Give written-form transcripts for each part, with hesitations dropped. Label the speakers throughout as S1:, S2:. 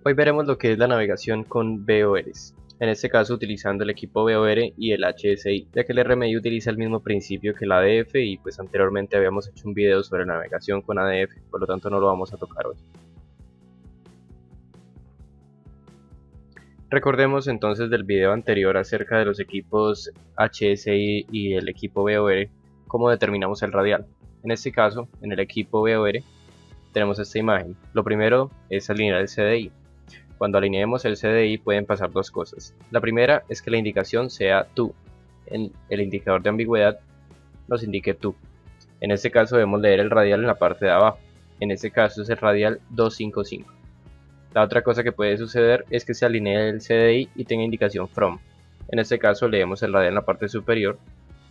S1: Hoy veremos lo que es la navegación con VORs, en este caso utilizando el equipo VOR y el HSI, ya que el RMI utiliza el mismo principio que el ADF y pues anteriormente habíamos hecho un video sobre navegación con ADF, por lo tanto no lo vamos a tocar hoy. Recordemos entonces del video anterior acerca de los equipos HSI y el equipo VOR, cómo determinamos el radial. En este caso, en el equipo VOR tenemos esta imagen. Lo primero es alinear el CDI. Cuando alineemos el CDI pueden pasar dos cosas. La primera es que la indicación sea TO. En el indicador de ambigüedad nos indique TO. En este caso debemos leer el radial en la parte de abajo. En este caso es el radial 255. La otra cosa que puede suceder es que se alinee el CDI y tenga indicación FROM. En este caso leemos el radial en la parte superior,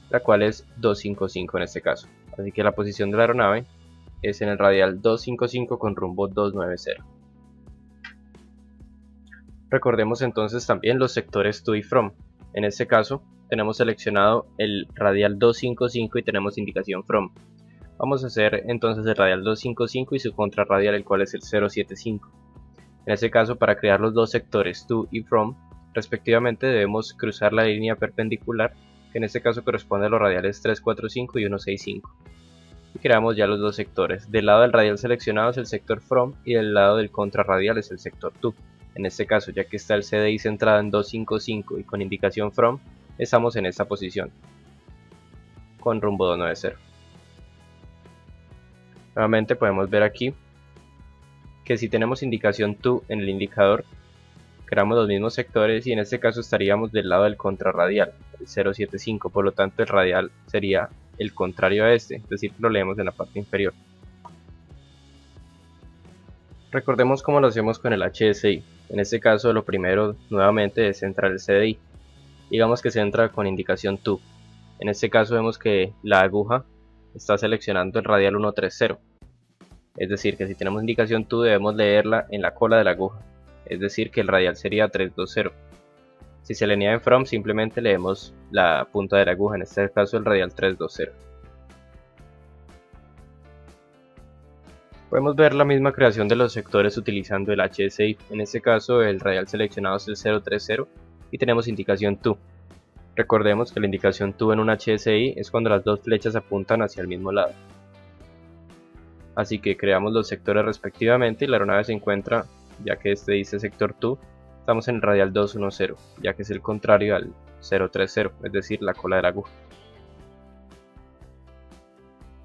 S1: la cual es 255 en este caso. Así que la posición de la aeronave es en el radial 255 con rumbo 290. Recordemos entonces también los sectores TO y FROM. En este caso tenemos seleccionado el radial 255 y tenemos indicación FROM. Vamos a hacer entonces el radial 255 y su contrarradial, el cual es el 075. En este caso, para crear los dos sectores TO y FROM respectivamente, debemos cruzar la línea perpendicular, que en este caso corresponde a los radiales 345 y 165. Y creamos ya los dos sectores. Del lado del radial seleccionado es el sector FROM y del lado del contrarradial es el sector TO. En este caso, ya que está el CDI centrado en 255 y con indicación FROM, estamos en esta posición, con rumbo 290. Nuevamente podemos ver aquí que si tenemos indicación TO en el indicador, creamos los mismos sectores y en este caso estaríamos del lado del contrarradial, el 075, por lo tanto el radial sería el contrario a este, es decir, lo leemos en la parte inferior. Recordemos cómo lo hacemos con el HSI. En este caso lo primero nuevamente es centrar el CDI. Digamos que se entra con indicación TO. En este caso vemos que la aguja está seleccionando el radial 130. Es decir, que si tenemos indicación TO debemos leerla en la cola de la aguja. Es decir, que el radial sería 320. Si se alinea en FROM simplemente leemos la punta de la aguja, en este caso el radial 320. Podemos ver la misma creación de los sectores utilizando el HSI. En este caso el radial seleccionado es el 030 y tenemos indicación TO. Recordemos que la indicación TO en un HSI es cuando las dos flechas apuntan hacia el mismo lado. Así que creamos los sectores respectivamente y la aeronave se encuentra, ya que este dice sector TO, estamos en el radial 210, ya que es el contrario al 030, es decir, la cola de la aguja.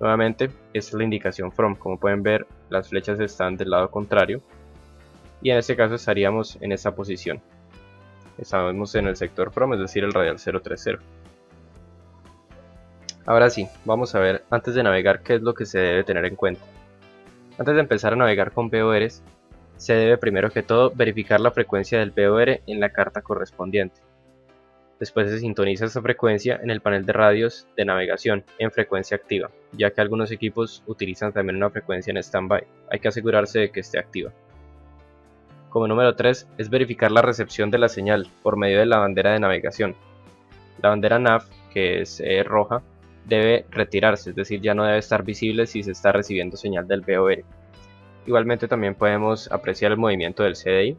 S1: Nuevamente, esta es la indicación FROM. Como pueden ver, las flechas están del lado contrario y en este caso estaríamos en esta posición. Estamos en el sector FROM, es decir, el radial 030. Ahora sí, vamos a ver antes de navegar qué es lo que se debe tener en cuenta. Antes de empezar a navegar con VORs, se debe primero que todo verificar la frecuencia del VOR en la carta correspondiente. Después se sintoniza esta frecuencia en el panel de radios de navegación en frecuencia activa, ya que algunos equipos utilizan también una frecuencia en standby. Hay que asegurarse de que esté activa. Como número 3 es verificar la recepción de la señal por medio de la bandera de navegación. La bandera NAV, que es roja, debe retirarse, es decir, ya no debe estar visible si se está recibiendo señal del VOR. Igualmente también podemos apreciar el movimiento del CDI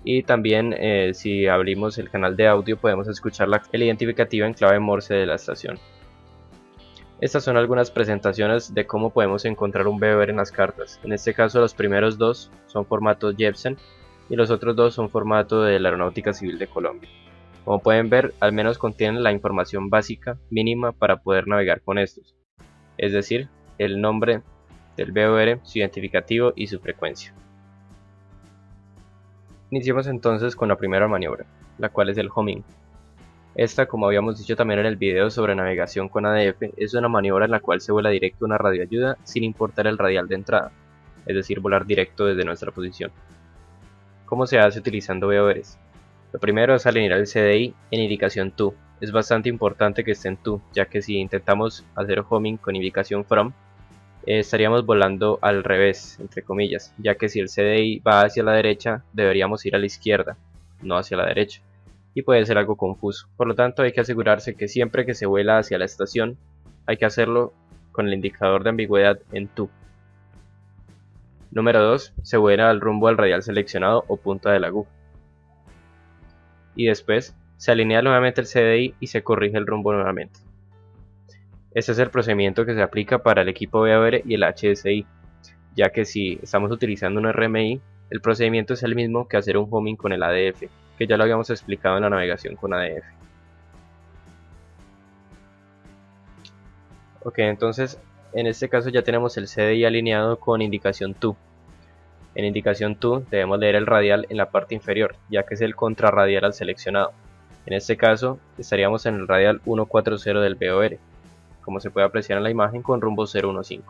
S1: y también si abrimos el canal de audio podemos escuchar el identificativo en clave Morse de la estación. Estas son algunas presentaciones de cómo podemos encontrar un VOR en las cartas. En este caso los primeros dos son formatos Jepsen y los otros dos son formato de la Aeronáutica Civil de Colombia. Como pueden ver, al menos contienen la información básica mínima para poder navegar con estos, es decir, el nombre del VOR, su identificativo y su frecuencia. Iniciemos entonces con la primera maniobra, la cual es el homing. Esta, como habíamos dicho también en el video sobre navegación con ADF, es una maniobra en la cual se vuela directo una radioayuda sin importar el radial de entrada, es decir, volar directo desde nuestra posición. ¿Cómo se hace utilizando VORs? Lo primero es alinear el CDI en indicación TO. Es bastante importante que esté en TO, ya que si intentamos hacer homing con indicación FROM, estaríamos volando al revés, entre comillas, ya que si el CDI va hacia la derecha, deberíamos ir a la izquierda, no hacia la derecha, y puede ser algo confuso. Por lo tanto, hay que asegurarse que siempre que se vuela hacia la estación, hay que hacerlo con el indicador de ambigüedad en TO. Número 2. Se vuela al rumbo del radial seleccionado o punta de la aguja. Y después se alinea nuevamente el CDI y se corrige el rumbo nuevamente. Este es el procedimiento que se aplica para el equipo BOR y el HSI, ya que si estamos utilizando un RMI, el procedimiento es el mismo que hacer un homing con el ADF, que ya lo habíamos explicado en la navegación con ADF. Ok, entonces en este caso ya tenemos el CDI alineado con indicación TO. En indicación TO debemos leer el radial en la parte inferior, ya que es el contrarradial al seleccionado. En este caso estaríamos en el radial 140 del BOR, como se puede apreciar en la imagen, con rumbo 015.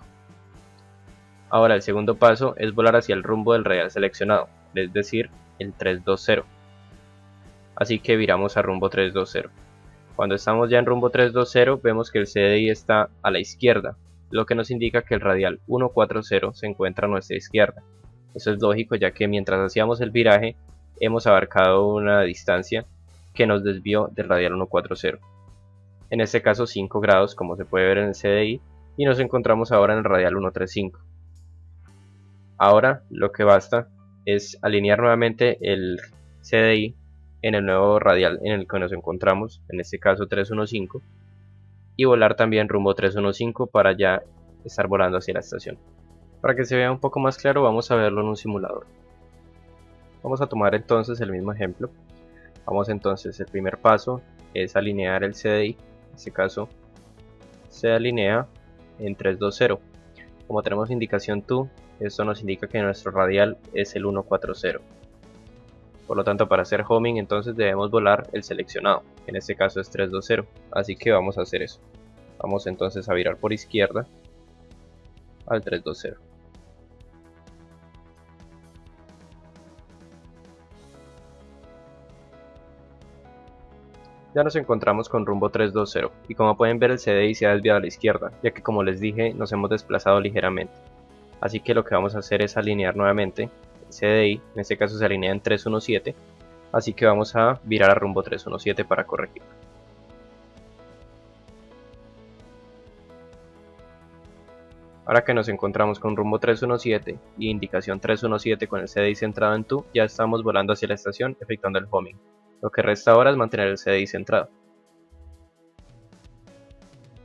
S1: Ahora el segundo paso es volar hacia el rumbo del radial seleccionado, es decir, el 320. Así que viramos a rumbo 320. Cuando estamos ya en rumbo 320 vemos que el CDI está a la izquierda, lo que nos indica que el radial 140 se encuentra a nuestra izquierda. Eso es lógico, ya que mientras hacíamos el viraje hemos abarcado una distancia que nos desvió del radial 140. En este caso 5 grados, como se puede ver en el CDI, y nos encontramos ahora en el radial 135. Ahora lo que basta es alinear nuevamente el CDI en el nuevo radial en el que nos encontramos, en este caso 315, y volar también rumbo 315 para ya estar volando hacia la estación. Para que se vea un poco más claro, vamos a verlo en un simulador. Vamos a tomar entonces el mismo ejemplo. Vamos entonces, el primer paso es alinear el CDI. En este caso se alinea en 320. Como tenemos indicación TO, esto nos indica que nuestro radial es el 140. Por lo tanto, para hacer homing entonces debemos volar el seleccionado, en este caso es 320, así que vamos a hacer eso. Vamos entonces a virar por izquierda al 320. Ya nos encontramos con rumbo 320 y como pueden ver el CDI se ha desviado a la izquierda, ya que como les dije nos hemos desplazado ligeramente. Así que lo que vamos a hacer es alinear nuevamente el CDI, en este caso se alinea en 317, así que vamos a virar a rumbo 317 para corregir. Ahora que nos encontramos con rumbo 317 y indicación 317 con el CDI centrado en TO, ya estamos volando hacia la estación efectuando el homing. Lo que resta ahora es mantener el CDI centrado.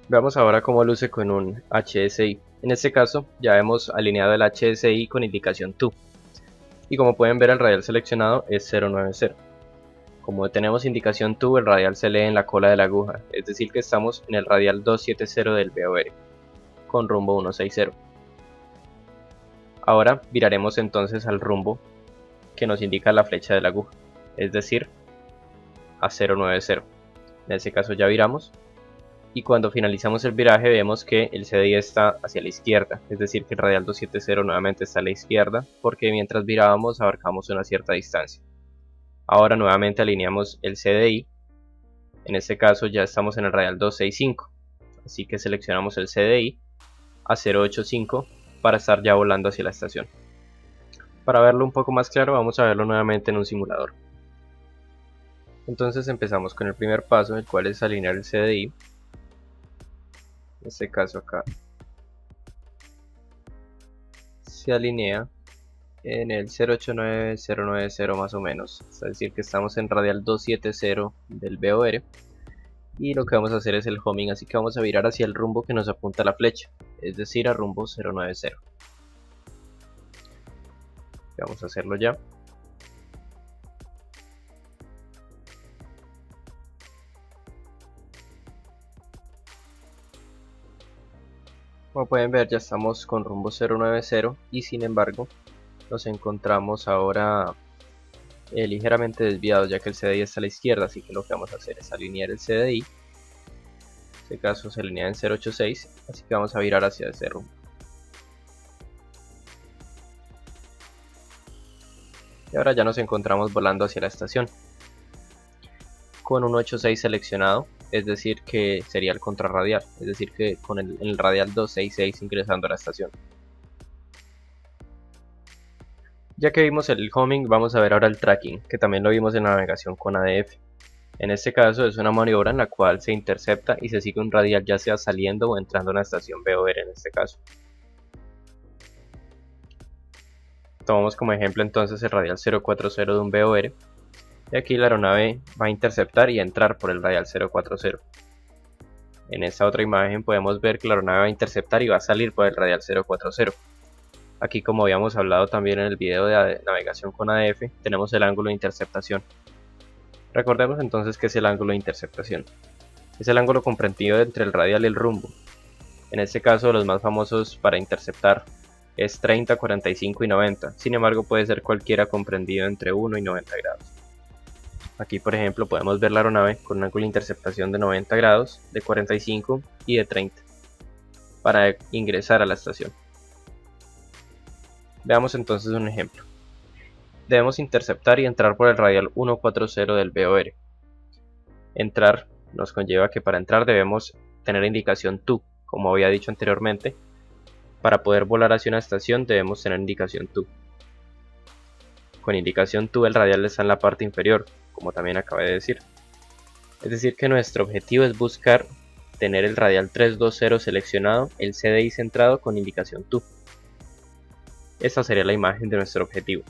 S1: Veamos ahora cómo luce con un HSI. En este caso ya hemos alineado el HSI con indicación TO. Y como pueden ver el radial seleccionado es 090. Como tenemos indicación TO, el radial se lee en la cola de la aguja, es decir que estamos en el radial 270 del BOR, con rumbo 160. Ahora viraremos entonces al rumbo que nos indica la flecha de la aguja, es decir, a 090. En este caso ya viramos y cuando finalizamos el viraje vemos que el CDI está hacia la izquierda, es decir que el radial 270 nuevamente está a la izquierda porque mientras virábamos abarcamos una cierta distancia. Ahora nuevamente alineamos el CDI, en este caso ya estamos en el radial 265, así que seleccionamos el CDI a 085 para estar ya volando hacia la estación. Para verlo un poco más claro vamos a verlo nuevamente en un simulador. Entonces empezamos con el primer paso, el cual es alinear el CDI. En este caso acá se alinea en el 089090 más o menos, es decir que estamos en radial 270 del BOR y lo que vamos a hacer es el homing, así que vamos a virar hacia el rumbo que nos apunta la flecha, es decir a rumbo 090. Vamos a hacerlo ya. Como pueden ver ya estamos con rumbo 090 y sin embargo nos encontramos ahora ligeramente desviados ya que el CDI está a la izquierda, así que lo que vamos a hacer es alinear el CDI. En este caso se alinea en 086, así que vamos a virar hacia ese rumbo. Y ahora ya nos encontramos volando hacia la estación con un 86 seleccionado, es decir que sería el contrarradial, es decir que con el radial 266 ingresando a la estación. Ya que vimos el homing, vamos a ver ahora el tracking, que también lo vimos en la navegación con ADF. En este caso es una maniobra en la cual se intercepta y se sigue un radial ya sea saliendo o entrando a una estación BOR en este caso. Tomamos como ejemplo entonces el radial 040 de un BOR y aquí la aeronave va a interceptar y entrar por el radial 040. En esta otra imagen podemos ver que la aeronave va a interceptar y va a salir por el radial 040. Aquí, como habíamos hablado también en el video de navegación con ADF, tenemos el ángulo de interceptación. Recordemos entonces que es el ángulo de interceptación. Es el ángulo comprendido entre el radial y el rumbo. En este caso los más famosos para interceptar es 30, 45 y 90. Sin embargo puede ser cualquiera comprendido entre 1 y 90 grados. Aquí por ejemplo podemos ver la aeronave con un ángulo de interceptación de 90 grados, de 45 y de 30 para ingresar a la estación. Veamos entonces un ejemplo. Debemos interceptar y entrar por el radial 140 del BOR. Entrar nos conlleva que para entrar debemos tener indicación TU, como había dicho anteriormente. Para poder volar hacia una estación debemos tener indicación TU. Con indicación TU el radial está en la parte inferior, como también acabé de decir. Es decir que nuestro objetivo es buscar tener el radial 320 seleccionado, el CDI centrado con indicación TU. Esta sería la imagen de nuestro objetivo.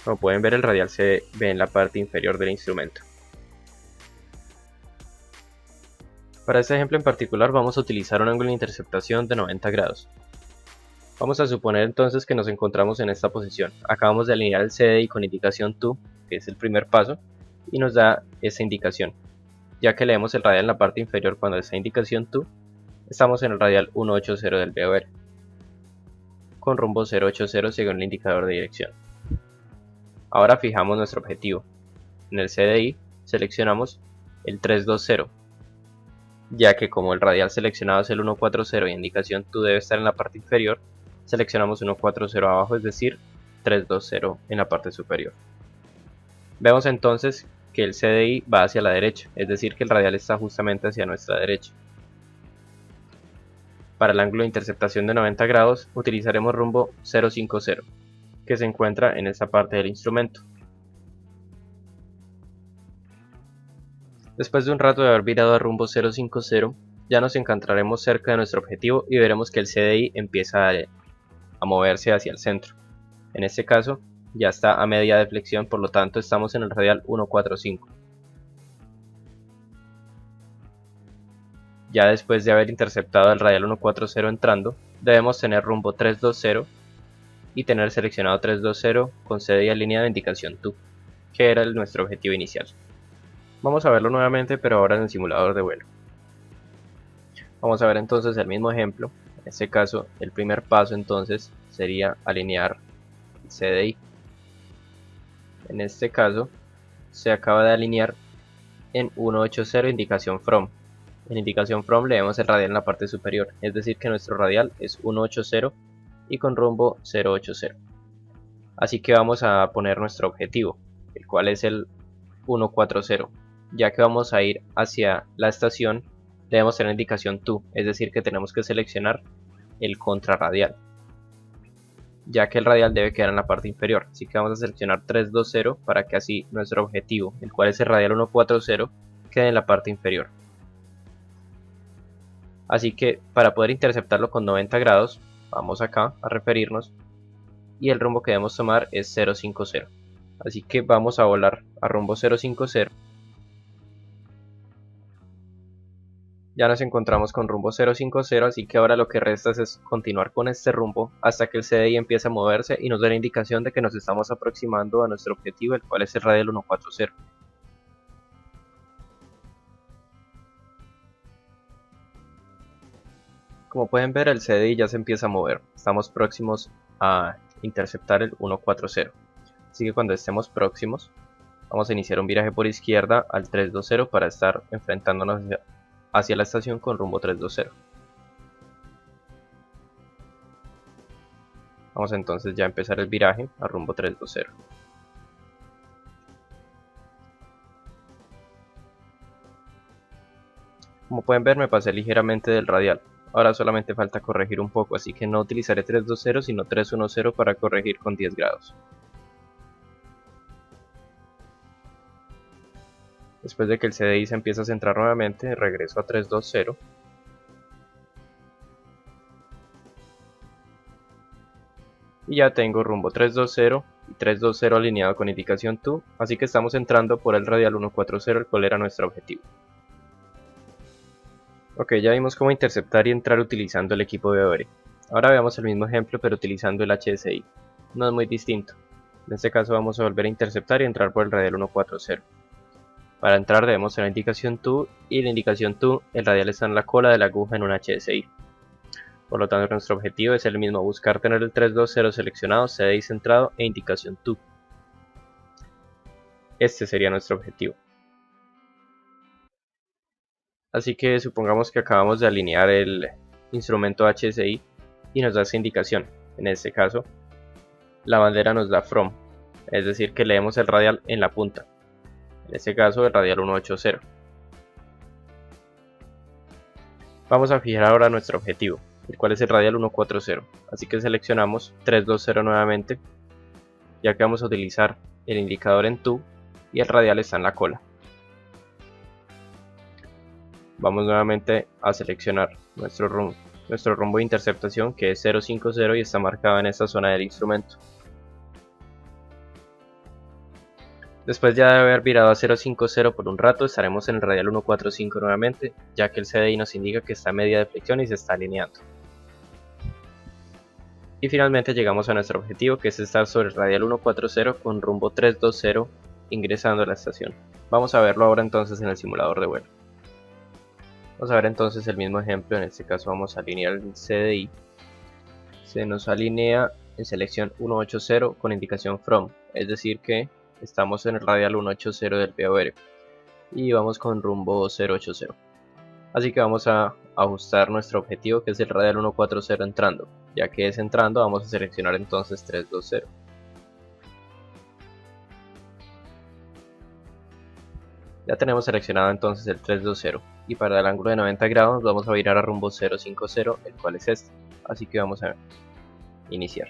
S1: Como pueden ver, el radial se ve en la parte inferior del instrumento. Para este ejemplo en particular vamos a utilizar un ángulo de interceptación de 90 grados. Vamos a suponer entonces que nos encontramos en esta posición. Acabamos de alinear el CDI con indicación TU, que es el primer paso, y nos da esa indicación. Ya que leemos el radial en la parte inferior cuando esa indicación TU, estamos en el radial 180 del BOR, con rumbo 080 según el indicador de dirección. Ahora fijamos nuestro objetivo. En el CDI seleccionamos el 320, ya que como el radial seleccionado es el 140 y indicación TU debe estar en la parte inferior, seleccionamos 140 abajo, es decir, 320 en la parte superior. Vemos entonces que el CDI va hacia la derecha, es decir que el radial está justamente hacia nuestra derecha. Para el ángulo de interceptación de 90 grados utilizaremos rumbo 050, que se encuentra en esta parte del instrumento. Después de un rato de haber virado a rumbo 050, ya nos encontraremos cerca de nuestro objetivo y veremos que el CDI empieza a moverse hacia el centro. En este caso ya está a media deflexión, por lo tanto estamos en el radial 145. Ya después de haber interceptado el radial 140 entrando, debemos tener rumbo 320 y tener seleccionado 320 con CDI alineado de indicación TU, que era nuestro objetivo inicial. Vamos a verlo nuevamente, pero ahora en el simulador de vuelo. Vamos a ver entonces el mismo ejemplo. En este caso, el primer paso entonces sería alinear el CDI. En este caso, se acaba de alinear en 180 indicación from. En indicación from leemos el radial en la parte superior, es decir que nuestro radial es 180 y con rumbo 080. Así que vamos a poner nuestro objetivo, el cual es el 140. Ya que vamos a ir hacia la estación, debemos tener indicación TU, es decir que tenemos que seleccionar el contrarradial, ya que el radial debe quedar en la parte inferior. Así que vamos a seleccionar 320 para que así nuestro objetivo, el cual es el radial 140, quede en la parte inferior. Así que para poder interceptarlo con 90 grados, vamos acá a referirnos y el rumbo que debemos tomar es 050. Así que vamos a volar a rumbo 050. Ya nos encontramos con rumbo 050, así que ahora lo que resta es continuar con este rumbo hasta que el CDI empiece a moverse y nos dé la indicación de que nos estamos aproximando a nuestro objetivo, el cual es el radial 140. Como pueden ver, el CDI ya se empieza a mover. Estamos próximos a interceptar el 140. Así que cuando estemos próximos, vamos a iniciar un viraje por izquierda al 320 para estar enfrentándonos hacia la estación con rumbo 320. Vamos entonces ya a empezar el viraje a rumbo 320. Como pueden ver, me pasé ligeramente del radial. Ahora solamente falta corregir un poco, así que no utilizaré 320 sino 310 para corregir con 10 grados. Después de que el CDI se empieza a centrar nuevamente, regreso a 320. Y ya tengo rumbo 320 y 320 alineado con indicación TO, así que estamos entrando por el radial 140, el cual era nuestro objetivo. Ok, ya vimos cómo interceptar y entrar utilizando el equipo BOR. Ahora veamos el mismo ejemplo pero utilizando el HSI. No es muy distinto. En este caso vamos a volver a interceptar y entrar por el radial 140. Para entrar debemos tener la indicación TO, y la indicación TO, el radial está en la cola de la aguja en un HSI. Por lo tanto nuestro objetivo es el mismo, buscar tener el 320 seleccionado, CDI centrado e indicación TO. Este sería nuestro objetivo. Así que supongamos que acabamos de alinear el instrumento HSI y nos da esa indicación. En este caso, la bandera nos da from, es decir que leemos el radial en la punta. En este caso, el radial 180. Vamos a fijar ahora nuestro objetivo, el cual es el radial 140. Así que seleccionamos 320 nuevamente, ya que vamos a utilizar el indicador en TO y el radial está en la cola. Vamos nuevamente a seleccionar nuestro rumbo de interceptación, que es 050 y está marcado en esta zona del instrumento. Después ya de haber virado a 050 por un rato, estaremos en el radial 145 nuevamente, ya que el CDI nos indica que está a media de flexión y se está alineando. Y finalmente llegamos a nuestro objetivo, que es estar sobre el radial 140 con rumbo 320 ingresando a la estación. Vamos a verlo ahora entonces en el simulador de vuelo. Vamos a ver entonces el mismo ejemplo. En este caso vamos a alinear el CDI. Se nos alinea en selección 180 con indicación from, es decir que estamos en el radial 180 del BOR y vamos con rumbo 080. Así que vamos a ajustar nuestro objetivo, que es el radial 140 entrando. Ya que es entrando, vamos a seleccionar entonces 320. Ya tenemos seleccionado entonces el 320 y para el ángulo de 90 grados vamos a virar a rumbo 050, el cual es este. Así que vamos a iniciar.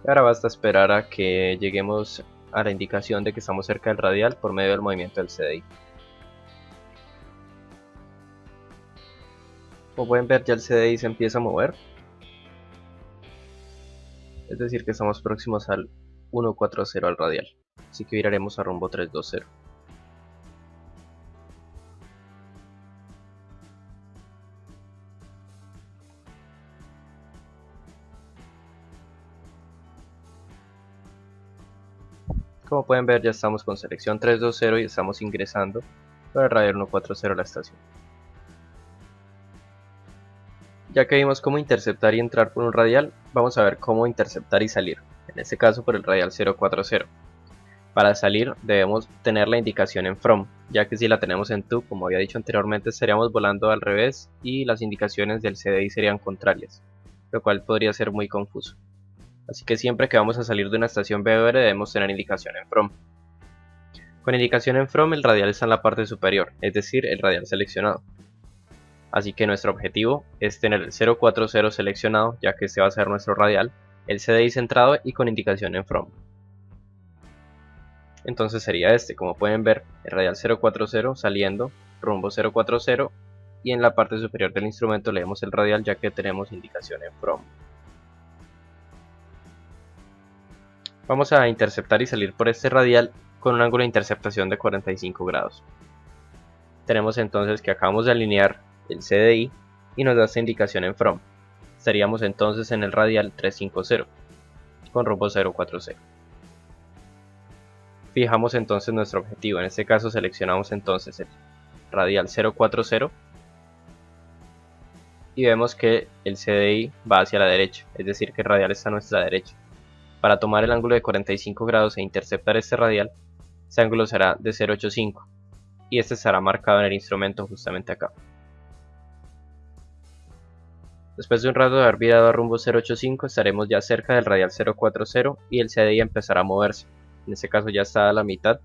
S1: Y ahora basta esperar a que lleguemos a la indicación de que estamos cerca del radial por medio del movimiento del CDI. Como pueden ver, ya el CDI se empieza a mover, es decir que estamos próximos al 140 al radial, así que viraremos a rumbo 320. Como pueden ver, ya estamos con selección 320 y estamos ingresando por el radial 140 a la estación. Ya que vimos cómo interceptar y entrar por un radial, vamos a ver cómo interceptar y salir, en este caso por el radial 040. Para salir debemos tener la indicación en from, ya que si la tenemos en TO, como había dicho anteriormente, estaríamos volando al revés y las indicaciones del CDI serían contrarias, lo cual podría ser muy confuso. Así que siempre que vamos a salir de una estación BOR debemos tener indicación en from. Con indicación en from el radial está en la parte superior, es decir, el radial seleccionado. Así que nuestro objetivo es tener el 040 seleccionado, ya que este va a ser nuestro radial, el CDI centrado y con indicación en from. Entonces sería este, como pueden ver, el radial 040 saliendo, rumbo 040, y en la parte superior del instrumento leemos el radial ya que tenemos indicación en from. Vamos a interceptar y salir por este radial con un ángulo de interceptación de 45 grados. Tenemos entonces que acabamos de alinear el CDI y nos da esta indicación en from. Estaríamos entonces en el radial 350 con rumbo 040. Fijamos entonces nuestro objetivo, en este caso seleccionamos entonces el radial 040 y vemos que el CDI va hacia la derecha, es decir que el radial está a nuestra derecha. Para tomar el ángulo de 45 grados e interceptar este radial, ese ángulo será de 085 y este estará marcado en el instrumento justamente acá. Después de un rato de haber virado a rumbo 085 estaremos ya cerca del radial 040 y el CDI empezará a moverse. En este caso ya está a la mitad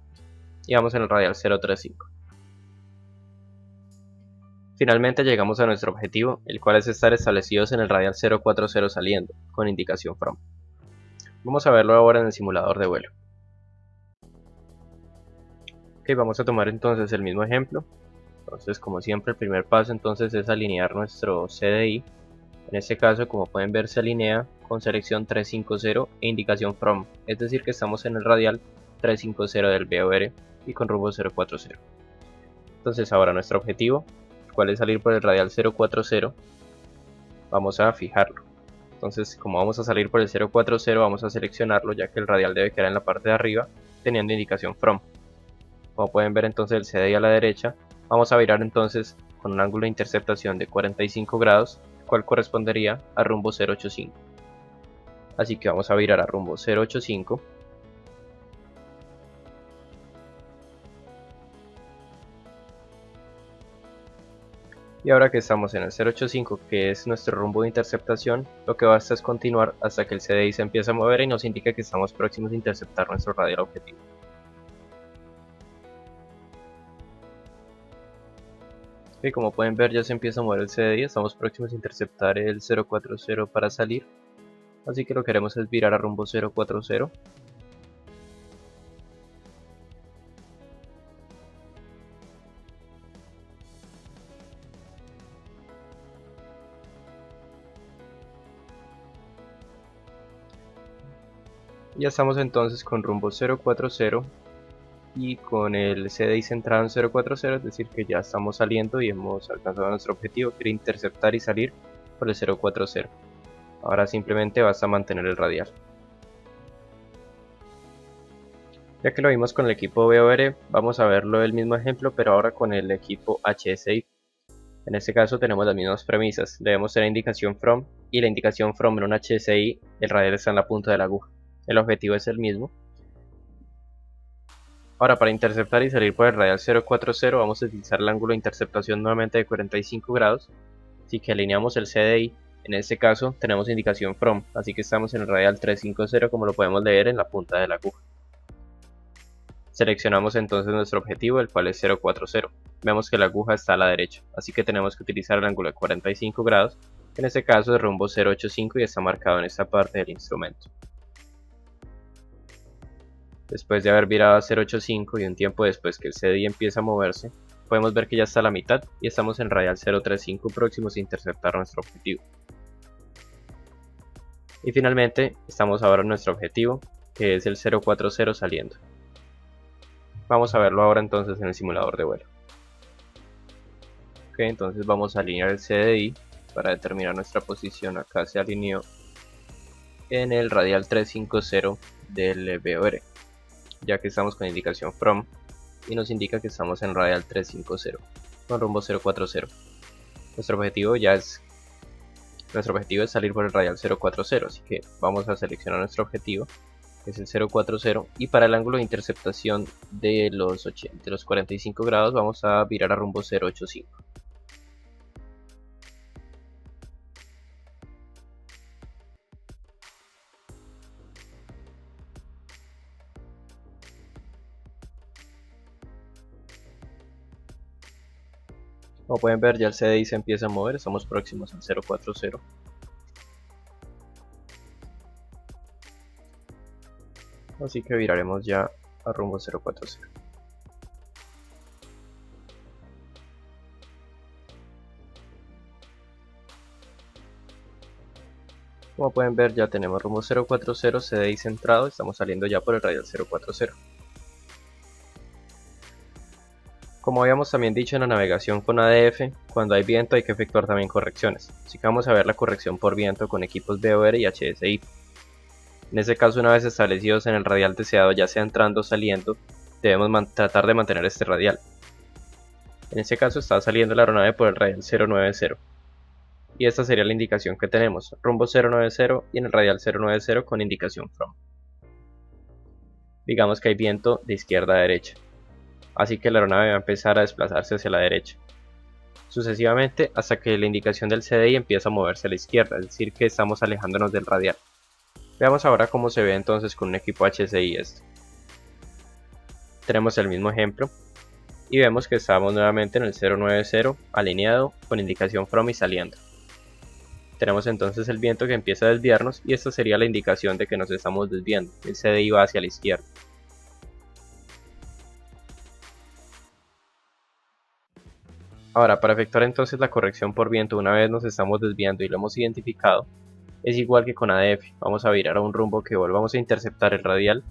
S1: y vamos en el radial 035. Finalmente llegamos a nuestro objetivo, el cual es estar establecidos en el radial 040 saliendo, con indicación from. Vamos a verlo ahora en el simulador de vuelo. Ok, vamos a tomar entonces el mismo ejemplo. Entonces, como siempre, el primer paso entonces es alinear nuestro CDI. En este caso, como pueden ver, se alinea con selección 350 e indicación from, es decir que estamos en el radial 350 del BOR y con rumbo 040. Entonces ahora nuestro objetivo, el cual es salir por el radial 040, vamos a fijarlo. Entonces, como vamos a salir por el 040, vamos a seleccionarlo, ya que el radial debe quedar en la parte de arriba teniendo indicación from. Como pueden ver, entonces el CDI a la derecha, vamos a virar entonces con un ángulo de interceptación de 45 grados, el cual correspondería a rumbo 085. Así que vamos a virar a rumbo 085. Y ahora que estamos en el 085, que es nuestro rumbo de interceptación, lo que basta es continuar hasta que el CDI se empiece a mover y nos indica que estamos próximos a interceptar nuestro radial objetivo. Y como pueden ver, ya se empieza a mover el CDI, estamos próximos a interceptar el 040 para salir. Así que lo que haremos es virar a rumbo 040. Ya estamos entonces con rumbo 040 y con el CDI centrado en 040, es decir que ya estamos saliendo y hemos alcanzado nuestro objetivo, que era interceptar y salir por el 040. Ahora simplemente basta mantener el radial. Ya que lo vimos con el equipo BOR, vamos a verlo el mismo ejemplo, pero ahora con el equipo HSI. En este caso tenemos las mismas premisas, debemos tener indicación from, y la indicación from en un HSI, el radial está en la punta de la aguja. El objetivo es el mismo. Ahora, para interceptar y salir por el radial 040 vamos a utilizar el ángulo de interceptación nuevamente de 45 grados. Así que alineamos el CDI. En este caso tenemos indicación from, así que estamos en el radial 350 como lo podemos leer en la punta de la aguja. Seleccionamos entonces nuestro objetivo, el cual es 040. Vemos que la aguja está a la derecha, así que tenemos que utilizar el ángulo de 45 grados. En este caso de rumbo 085 y está marcado en esta parte del instrumento. Después de haber virado a 085 y un tiempo después que el CDI empieza a moverse, podemos ver que ya está a la mitad y estamos en radial 035 próximos a interceptar nuestro objetivo. Y finalmente estamos ahora en nuestro objetivo, que es el 040 saliendo. Vamos a verlo ahora entonces en el simulador de vuelo. Ok, entonces vamos a alinear el CDI para determinar nuestra posición. Acá se alineó en el radial 350 del BOR, ya que estamos con indicación from y nos indica que estamos en radial 350 con rumbo 040. Nuestro objetivo es salir por el radial 040, así que vamos a seleccionar nuestro objetivo, que es el 040, y para el ángulo de interceptación de los 45 grados vamos a virar a rumbo 085. Como pueden ver, ya el CDI se empieza a mover, estamos próximos al 040. Así que viraremos ya a rumbo 040. Como pueden ver, ya tenemos rumbo 040, CDI centrado, estamos saliendo ya por el radial 040. Como habíamos también dicho en la navegación con ADF, cuando hay viento hay que efectuar también correcciones, así que vamos a ver la corrección por viento con equipos BOR y HSI. En este caso, una vez establecidos en el radial deseado, ya sea entrando o saliendo, debemos tratar de mantener este radial. En este caso está saliendo la aeronave por el radial 090, y esta sería la indicación que tenemos, rumbo 090 y en el radial 090 con indicación from. Digamos que hay viento de izquierda a derecha, así que la aeronave va a empezar a desplazarse hacia la derecha, sucesivamente hasta que la indicación del CDI empieza a moverse a la izquierda, es decir que estamos alejándonos del radial. Veamos ahora cómo se ve entonces con un equipo HSI esto. Tenemos el mismo ejemplo y vemos que estamos nuevamente en el 090 alineado con indicación from y saliendo. Tenemos entonces el viento que empieza a desviarnos y esta sería la indicación de que nos estamos desviando, el CDI va hacia la izquierda. Ahora, para efectuar entonces la corrección por viento una vez nos estamos desviando y lo hemos identificado, es igual que con ADF. Vamos a virar a un rumbo que volvamos a interceptar el radial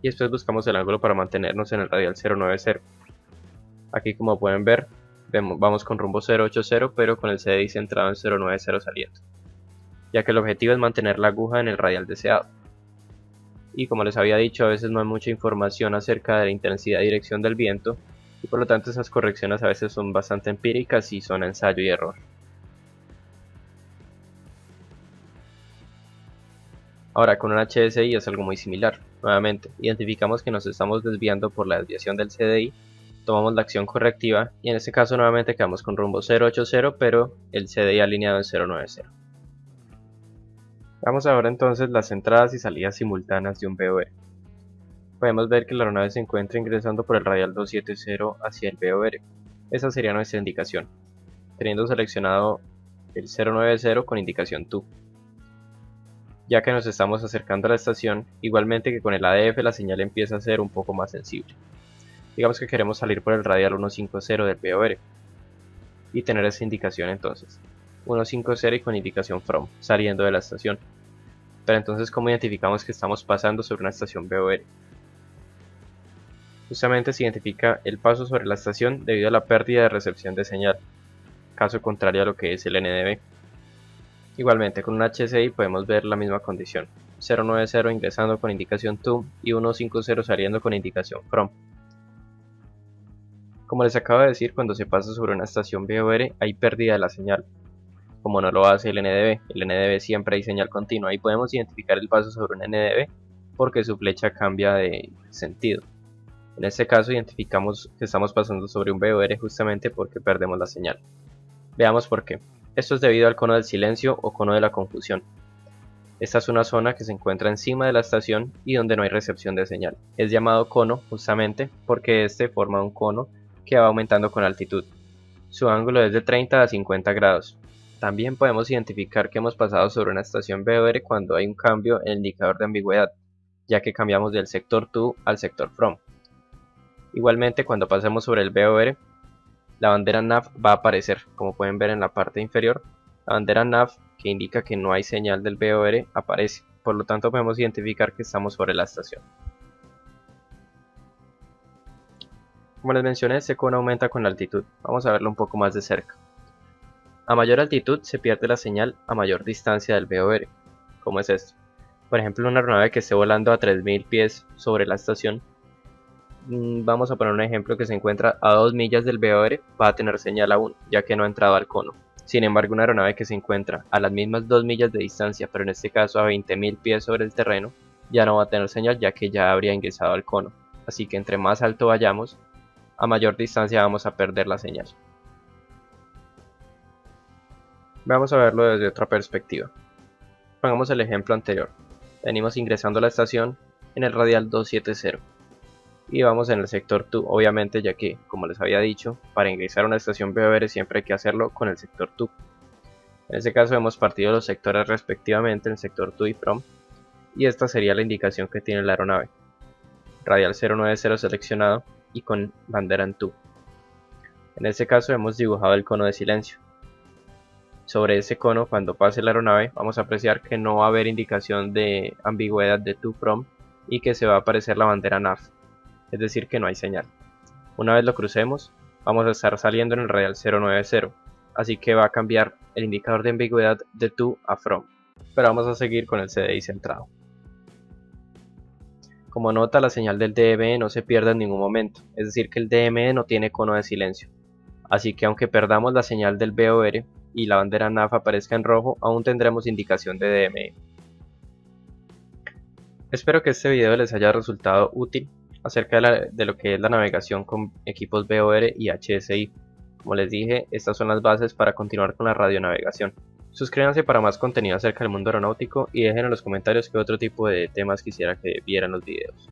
S1: y después buscamos el ángulo para mantenernos en el radial 090. Aquí, como pueden ver, vamos con rumbo 080 pero con el CDI centrado en 090 saliendo, ya que el objetivo es mantener la aguja en el radial deseado. Y como les había dicho, a veces no hay mucha información acerca de la intensidad y dirección del viento, y por lo tanto esas correcciones a veces son bastante empíricas y son ensayo y error. Ahora con un HSI es algo muy similar. Nuevamente, identificamos que nos estamos desviando por la desviación del CDI, tomamos la acción correctiva y en este caso nuevamente quedamos con rumbo 080 pero el CDI alineado en 090. Veamos ahora entonces las entradas y salidas simultáneas de un VOR. Podemos ver que la aeronave se encuentra ingresando por el radial 270 hacia el VOR. Esa sería nuestra indicación, teniendo seleccionado el 090 con indicación TO. Ya que nos estamos acercando a la estación, igualmente que con el ADF la señal empieza a ser un poco más sensible. Digamos que queremos salir por el radial 150 del VOR y tener esa indicación entonces, 150 y con indicación FROM, saliendo de la estación. Pero entonces, ¿cómo identificamos que estamos pasando sobre una estación VOR? Justamente se identifica el paso sobre la estación debido a la pérdida de recepción de señal, caso contrario a lo que es el NDB. Igualmente con un HSI podemos ver la misma condición, 090 ingresando con indicación TO y 150 saliendo con indicación FROM. Como les acabo de decir, cuando se pasa sobre una estación VOR hay pérdida de la señal, como no lo hace el NDB siempre hay señal continua y podemos identificar el paso sobre un NDB porque su flecha cambia de sentido. En este caso identificamos que estamos pasando sobre un VOR justamente porque perdemos la señal. Veamos por qué. Esto es debido al cono del silencio o cono de la confusión. Esta es una zona que se encuentra encima de la estación y donde no hay recepción de señal. Es llamado cono justamente porque este forma un cono que va aumentando con altitud. Su ángulo es de 30 a 50 grados. También podemos identificar que hemos pasado sobre una estación VOR cuando hay un cambio en el indicador de ambigüedad, ya que cambiamos del sector TO al sector FROM. Igualmente, cuando pasemos sobre el VOR, la bandera NAV va a aparecer, como pueden ver en la parte inferior. La bandera NAV, que indica que no hay señal del VOR, aparece, por lo tanto podemos identificar que estamos sobre la estación. Como les mencioné, este cono aumenta con la altitud. Vamos a verlo un poco más de cerca. A mayor altitud se pierde la señal a mayor distancia del VOR. ¿Cómo es esto? Por ejemplo, una aeronave que esté volando a 3000 pies sobre la estación, vamos a poner un ejemplo que se encuentra a 2 millas del VOR, va a tener señal aún, ya que no ha entrado al cono. Sin embargo, una aeronave que se encuentra a las mismas 2 millas de distancia, pero en este caso a 20.000 pies sobre el terreno, ya no va a tener señal, ya que ya habría ingresado al cono. Así que entre más alto vayamos, a mayor distancia vamos a perder la señal. Vamos a verlo desde otra perspectiva. Pongamos el ejemplo anterior. Venimos ingresando a la estación en el radial 270. Y vamos en el sector TO, obviamente, ya que, como les había dicho, para ingresar a una estación VOR siempre hay que hacerlo con el sector TO. En este caso hemos partido los sectores respectivamente en el sector TO y FROM, y esta sería la indicación que tiene la aeronave. Radial 090 seleccionado y con bandera en TO. En este caso hemos dibujado el cono de silencio. Sobre ese cono, cuando pase la aeronave, vamos a apreciar que no va a haber indicación de ambigüedad de TO FROM y que se va a aparecer la bandera NAV. Es decir que no hay señal. Una vez lo crucemos, vamos a estar saliendo en el radial 090, así que va a cambiar el indicador de ambigüedad de TO a FROM, pero vamos a seguir con el CDI centrado. Como nota, la señal del DME no se pierde en ningún momento, es decir que el DME no tiene cono de silencio, así que aunque perdamos la señal del VOR y la bandera NAV aparezca en rojo, aún tendremos indicación de DME. Espero que este video les haya resultado útil acerca de lo que es la navegación con equipos VOR y HSI. Como les dije, estas son las bases para continuar con la radionavegación. Suscríbanse para más contenido acerca del mundo aeronáutico y dejen en los comentarios qué otro tipo de temas quisiera que vieran los videos.